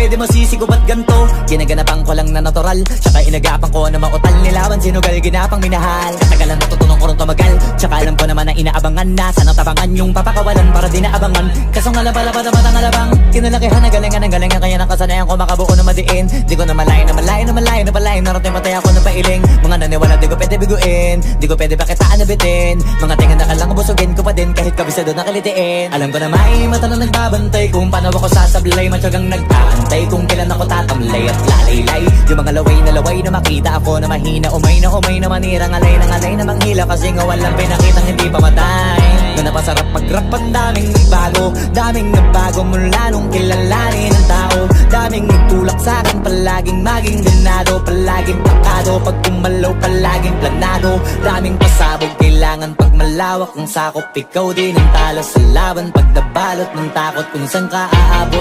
pwede masisigo ba't ganto? Ginaganapan ko lang na natural, tsaka inagapan ko na mautal. Nilawan sinugal, ginapang minahal. Katagalan natutunan ko rin tumagal, tsaka alam ko naman na inaabangan na sana tabangan yung papakawalan para di naabangan. Kaso nga lapalapad na matang alabang kinalakihan na galingan ng galingan, kaya nakasanayan ko makabuo na madiin. Di ko na malayo na malayo na malayo na palayo, narating matay ako ng pailing. Mga naniwala di ko pwede biguin, di ko pwede pakitaan na bitin. Mga tinga na kalang busugin ko pa din kahit kabisado na kalitiin. Alam ko na may mata na nagbabantay kung paano ako sasablay, matyagang nag-aantay kung kailan ako tatamlay at lalaylay. Yung mga laway na makita ako na mahina, umay na manirang alay na manghila, kasi nga walang pinakitang hindi pa matay. Na napasarap mag-rap, ang daming nagbago mula nung kilalanin ng tao. Daming nagtulak sa'kin, palaging maging ganado, palaging pakado, pag kumalaw palaging planado. Daming pasabog, kailangan pag malawak ang sakop, ikaw din ang talo sa laban. Pag nabalot ng takot kung saan ka aabot.